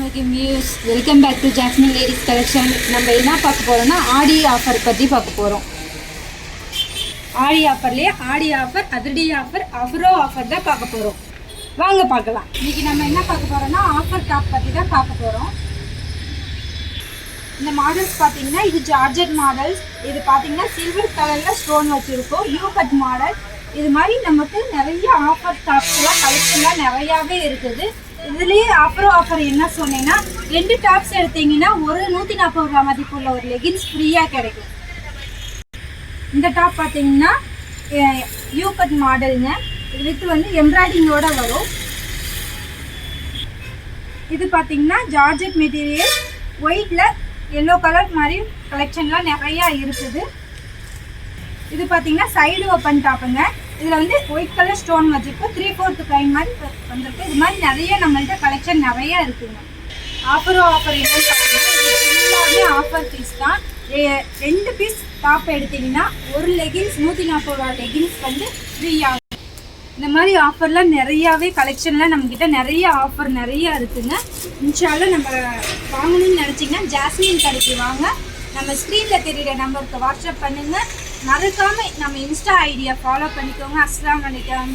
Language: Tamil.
Assalamualaikum viewers, welcome back to Jasmine Ladies Collection. நம்ம என்ன பார்க்க போறோம்னா ஆடி ஆஃபர் பத்தி பார்க்க போறோம். ஆடி ஆஃபர்லயே ஆடி ஆஃபர், அதிரடி ஆஃபர், அஃப்ரோ ஆஃபர் தான் பார்க்க போறோம். வாங்க பார்க்கலாம். இன்னைக்கு நம்ம என்ன பார்க்க போறோம்னா ஆஃபர் டாப் பத்தி தான் பார்க்க போறோம். இந்த மாடல்ஸ் பாத்தீங்கன்னா இது ஜார்ஜெட் மாடல்ஸ். இது பாத்தீங்கன்னா சில்வர் கலர்ல ஸ்டோன் வச்சிருக்கோம். You cut model. இது மாதிரி நமக்கு நிறைய ஆஃபர் டாப்ஸ்லாம் கலெக்ஷன்லாம் நிறையாவே இருக்குது. இதுலேயே ஆஃபர் என்ன சொன்னீங்கன்னா 2 டாப்ஸ் எடுத்தீங்கன்னா ஒரு 140 ரூபா மதிப்புள்ள ஒரு லெகின்ஸ் ஃப்ரீயாக கிடைக்கும். இந்த டாப் பார்த்தீங்கன்னா யூ கட் மாடலுங்க. இதுக்கு வந்து எம்ப்ராய்டிங்கோட வரும். இது பார்த்தீங்கன்னா ஜார்ஜெட் மெட்டீரியல், ஒயிட்டில் எல்லோ கலர் மாதிரி கலெக்ஷன்லாம் நிறையா இருக்குது. இது பார்த்தீங்கன்னா சைடு ஓப்பன் டாப்புங்க. இதில் வந்து ஒயிட் கலர் ஸ்டோன் வச்சுருக்கோம். 3/4 கைன் மாதிரி வந்திருக்கு. இது மாதிரி நிறைய நம்மள்கிட்ட கலெக்ஷன் நிறையா இருக்குங்க. ஆஃபர் என்னன்னு பார்த்தீங்கன்னா எல்லாமே ஆஃபர் பீஸ் தான். 2 பீஸ் டாப் எடுத்திங்கன்னா ஒரு லெகின்ஸ் 140 ரூபா லெகின்ஸ் வந்து ஃப்ரீ ஆகும். இந்த மாதிரி ஆஃபர்லாம் நிறையாவே கலெக்ஷன்லாம் நம்மக்கிட்ட நிறைய ஆஃபர் நிறையா இருக்குங்க. இன்ஷால்லாம் நம்ம வாங்கணும்னு நினச்சிங்கன்னா ஜாஸ்மின் கடைக்கு வாங்க. நம்ம ஸ்க்ரீனில் தெரியுற நம்பருக்கு வாட்ஸ்அப் பண்ணுங்கள். மறக்காமல் நம்ம இன்ஸ்டா ஐடியா ஃபாலோ பண்ணிக்கோங்க. அஸ்ஸலாமு அலைக்கும்.